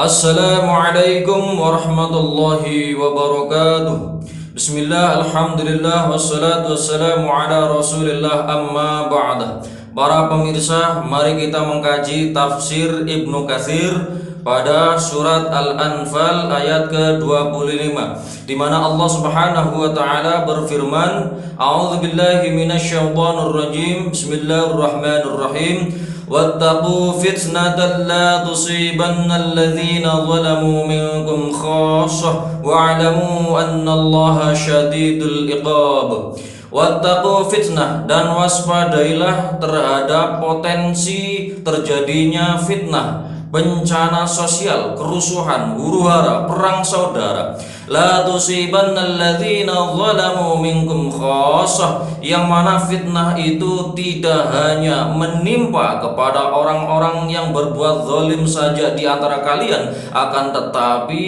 Assalamualaikum warahmatullahi wabarakatuh. Bismillah, alhamdulillah, wassalatu wassalamu ala rasulillah, amma ba'da. Para pemirsa, mari kita mengkaji tafsir Ibnu Katsir pada surat Al-Anfal ayat ke-25, di mana Allah Subhanahu wa taala berfirman, A'udzubillahi minasyaitonir rajim. Bismillahirrahmanirrahim. Wattaqu fitnatan la tusibanna alladhina zalamu minkum khassah wa'lamu annallaha syadidul iqab. Wattaqu fitnah, dan waspadailah terhadap potensi terjadinya fitnah, bencana sosial, kerusuhan, huru-hara, perang saudara. La tusibanna alladhina zalamu minkum khassah, yang mana fitnah itu tidak hanya menimpa kepada orang-orang yang berbuat zalim saja di antara kalian, akan tetapi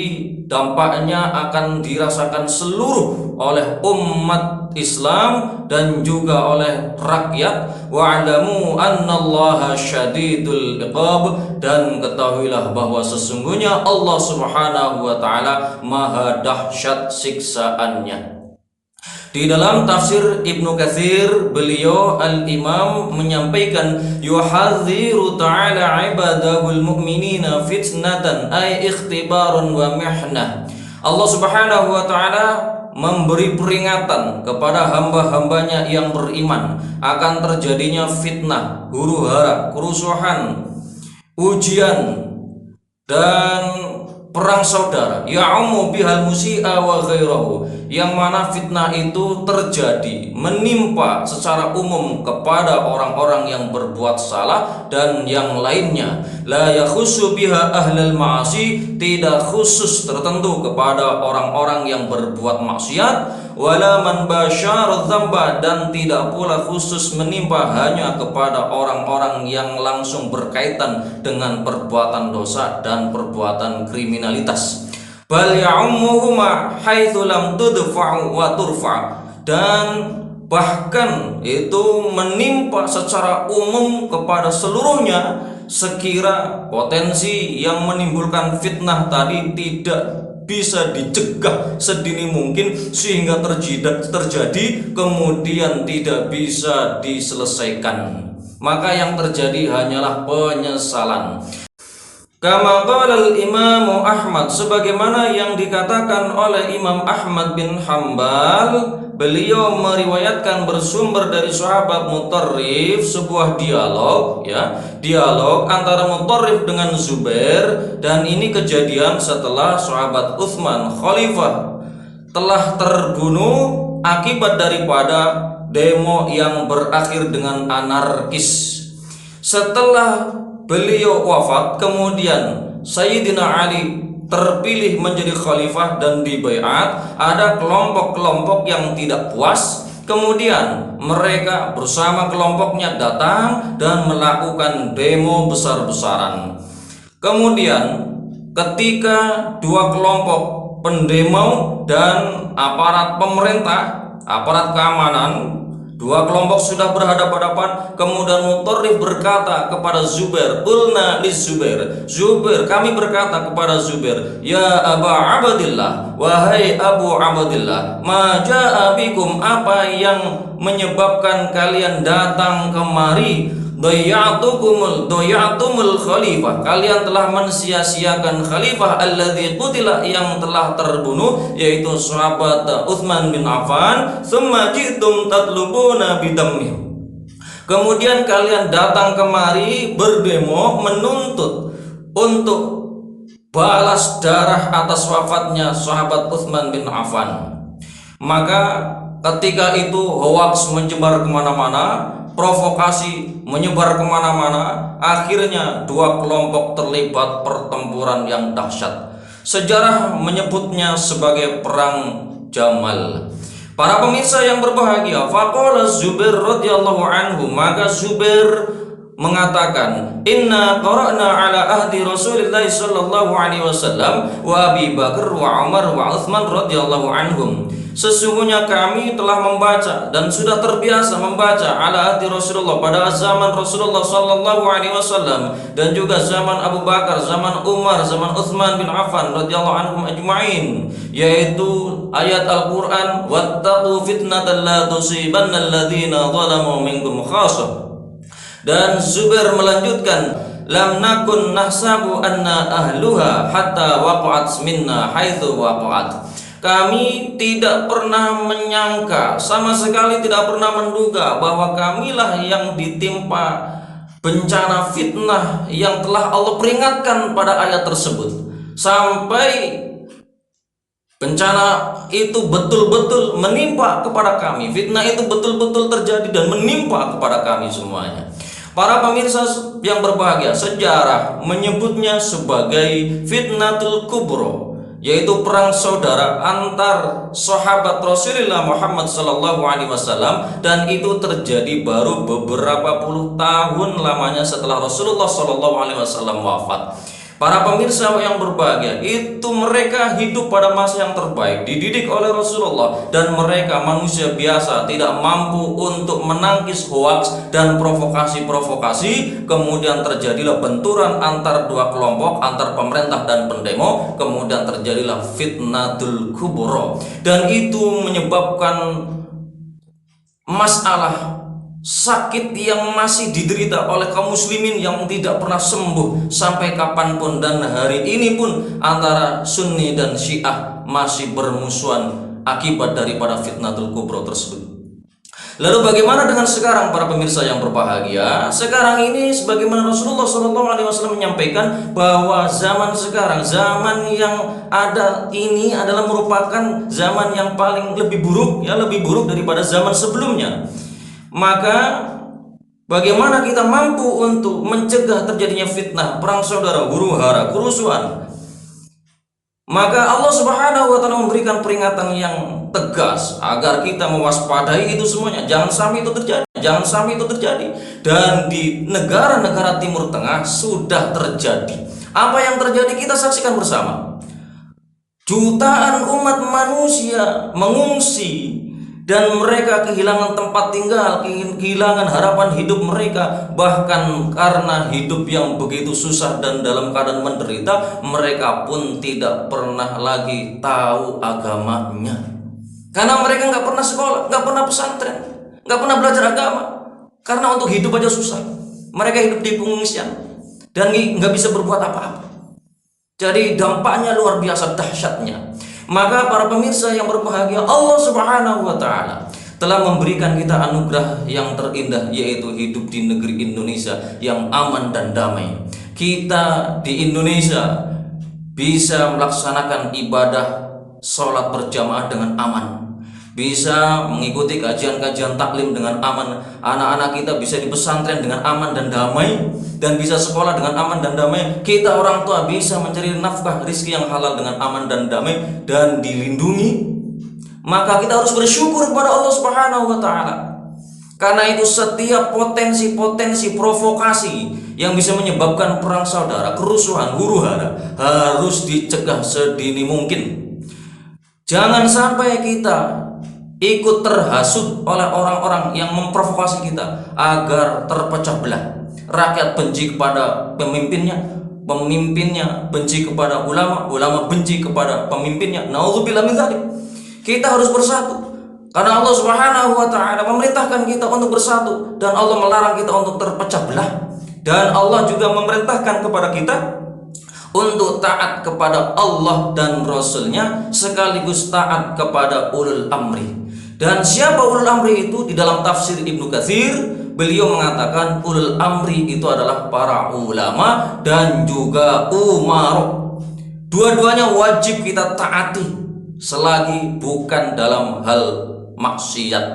dampaknya akan dirasakan seluruh oleh umat Islam dan juga oleh rakyat. Wa'lamu annallaha syadidul iqab, dan ketahuilah bahwa sesungguhnya Allah Subhanahu wa taala maha dahsyat siksaannya. Di dalam tafsir Ibnu Katsir, beliau al-Imam menyampaikan, yuhadziru ta'ala ibadahul mu'minina fitnatan ay ikhtibarun wa mihnah. Allah Subhanahu wa taala memberi peringatan kepada hamba-hambanya yang beriman akan terjadinya fitnah, huru-hara, kerusuhan, ujian, dan perang saudara, ya'ummu bihal musi'a wa ghairahu, yang mana fitnah itu terjadi menimpa secara umum kepada orang-orang yang berbuat salah dan yang lainnya. La yakhussu biha ahlal ma'asi, tidak khusus tertentu kepada orang-orang yang berbuat maksiat. Wala man basyara dzamba, dan tidak pula khusus menimpa hanya kepada orang-orang yang langsung berkaitan dengan perbuatan dosa dan perbuatan kriminalitas. Bal ya'ummuhuma haitsu lam tudfa'u wa turfa', dan bahkan itu menimpa secara umum kepada seluruhnya sekira potensi yang menimbulkan fitnah tadi tidak bisa dicegah sedini mungkin sehingga terjadi kemudian tidak bisa diselesaikan, maka yang terjadi hanyalah penyesalan. Kama qala al-Imam Ahmad, sebagaimana yang dikatakan oleh Imam Ahmad bin Hambal, beliau meriwayatkan bersumber dari sahabat Mutarrif sebuah dialog antara Mutarrif dengan Zubair, dan ini kejadian setelah sahabat Utsman khalifah telah terbunuh akibat daripada demo yang berakhir dengan anarkis. Setelah beliau wafat, kemudian Sayyidina Ali terpilih menjadi khalifah dan dibaiat. Ada kelompok-kelompok yang tidak puas, kemudian mereka bersama kelompoknya datang dan melakukan demo besar-besaran. Kemudian ketika dua kelompok pendemo dan aparat pemerintah, aparat keamanan, dua kelompok sudah berhadapan-hadapan, kemudian Mutarrif berkata kepada Zubair, qulna liz-Zubair, Zubair, kami berkata kepada Zubair, ya Aba Abdillah, wahai Abu Abdillah, ma ja'a bikum, apa yang menyebabkan kalian datang kemari? Doyatumul khalifah, kalian telah mensia-siakan khalifah alladzi qutila, yang telah terbunuh, yaitu sahabat Utsman bin Affan. Tsumma ji'tum tatlubuna bidammi, kemudian kalian datang kemari berdemo menuntut untuk balas darah atas wafatnya sahabat Utsman bin Affan. Maka ketika itu hoaks menyebar kemana-mana, provokasi menyebar kemana-mana, akhirnya dua kelompok terlibat pertempuran yang dahsyat. Sejarah menyebutnya sebagai perang Jamal. Para pemirsa yang berbahagia, faqala Zubair radhiyallahu anhu, maka Zubair mengatakan, inna qara'na ala ahdi Rasulillah sallallahu alaihi wasallam wa Abi Bakar wa Umar wa Utsman radhiyallahu anhum, Sesungguhnya kami telah membaca dan sudah terbiasa membaca ala hati Rasulullah pada zaman Rasulullah sallallahu alaihi wasallam dan juga zaman Abu Bakar, zaman Umar, zaman Utsman bin Affan radhiyallahu anhum ajma'in, yaitu ayat Al-Qur'an wattaqu fitnatan la tusibanna alladziina zalamu minkum khassah. Dan Zubair melanjutkan, lam nakun nahsabu anna ahluha hatta waqa'at minna haitsu waqa'at. Kami tidak pernah menyangka, sama sekali tidak pernah menduga bahwa kamilah yang ditimpa bencana fitnah yang telah Allah peringatkan pada ayat tersebut, sampai bencana itu betul-betul menimpa kepada kami, fitnah itu betul-betul terjadi dan menimpa kepada kami semuanya. Para pemirsa yang berbahagia, sejarah menyebutnya sebagai fitnatul kubro, yaitu perang saudara antar sahabat Rasulullah Muhammad sallallahu alaihi wasallam, dan itu terjadi baru beberapa puluh tahun lamanya setelah Rasulullah sallallahu alaihi wasallam wafat. Para pemirsa yang berbahagia, itu mereka hidup pada masa yang terbaik, dididik oleh Rasulullah, dan mereka manusia biasa, tidak mampu untuk menangkis hoaks dan provokasi-provokasi. Kemudian terjadilah benturan antar dua kelompok, antar pemerintah dan pendemo. Kemudian terjadilah fitnatul kubro, dan itu menyebabkan masalah sakit yang masih diderita oleh kaum muslimin yang tidak pernah sembuh sampai kapanpun, dan hari ini pun antara Sunni dan Syiah masih bermusuhan akibat daripada fitnatul kubro tersebut. Lalu bagaimana dengan sekarang para pemirsa yang berbahagia? Sekarang ini sebagaimana Rasulullah SAW menyampaikan bahwa zaman sekarang, zaman yang ada ini adalah merupakan zaman yang paling lebih buruk, ya, lebih buruk daripada zaman sebelumnya. Maka bagaimana kita mampu untuk mencegah terjadinya fitnah, perang saudara, huru-hara, kerusuhan? Maka Allah Subhanahu wa taala memberikan peringatan yang tegas agar kita mewaspadai itu semuanya. Jangan sampai itu terjadi, jangan sampai itu terjadi. Dan di negara-negara Timur Tengah sudah terjadi. Apa yang terjadi kita saksikan bersama. Jutaan umat manusia mengungsi, dan mereka kehilangan tempat tinggal, kehilangan harapan hidup mereka. Bahkan karena hidup yang begitu susah dan dalam keadaan menderita, mereka pun tidak pernah lagi tahu agamanya. Karena mereka nggak pernah sekolah, nggak pernah pesantren, nggak pernah belajar agama. Karena untuk hidup aja susah. Mereka hidup di pengungsian dan nggak bisa berbuat apa-apa. Jadi dampaknya luar biasa dahsyatnya. Maka para pemirsa yang berbahagia, Allah Subhanahu wa taala telah memberikan kita anugerah yang terindah, yaitu hidup di negeri Indonesia yang aman dan damai. Kita di Indonesia bisa melaksanakan ibadah sholat berjamaah dengan aman, bisa mengikuti kajian-kajian taklim dengan aman, anak-anak kita bisa di pesantren dengan aman dan damai, dan bisa sekolah dengan aman dan damai. Kita orang tua bisa mencari nafkah rizki yang halal dengan aman dan damai dan dilindungi. Maka kita harus bersyukur kepada Allah Subhanahu wa taala. Karena itu setiap potensi-potensi provokasi yang bisa menyebabkan perang saudara, kerusuhan, huru-hara harus dicegah sedini mungkin. Jangan sampai kita ikut terhasut oleh orang-orang yang memprovokasi kita agar terpecah belah. Rakyat benci kepada pemimpinnya, pemimpinnya benci kepada ulama, ulama benci kepada pemimpinnya. Nauzubillah min dzalik. Kita harus bersatu karena Allah Subhanahu wa taala memerintahkan kita untuk bersatu, dan Allah melarang kita untuk terpecah belah. Dan Allah juga memerintahkan kepada kita untuk taat kepada Allah dan Rasul-Nya, sekaligus taat kepada ulul amri. Dan siapa ulul amri itu? Di dalam tafsir Ibnu Katsir, beliau mengatakan ulul amri itu adalah para ulama dan juga umara. Dua-duanya wajib kita taati selagi bukan dalam hal maksiat.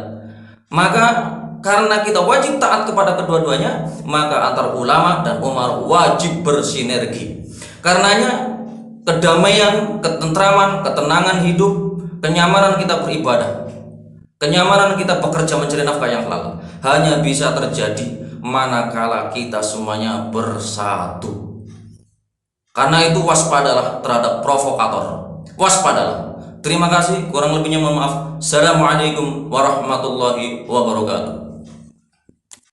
Maka karena kita wajib taat kepada kedua-duanya, maka antar ulama dan umara wajib bersinergi. Karenanya kedamaian, ketentraman, ketenangan hidup, kenyamanan kita beribadah, kenyamanan kita bekerja mencari nafkah yang halal hanya bisa terjadi manakala kita semuanya bersatu. Karena itu waspadalah terhadap provokator, waspadalah Terima kasih, kurang lebihnya mohon maaf. Assalamualaikum warahmatullahi wabarakatuh.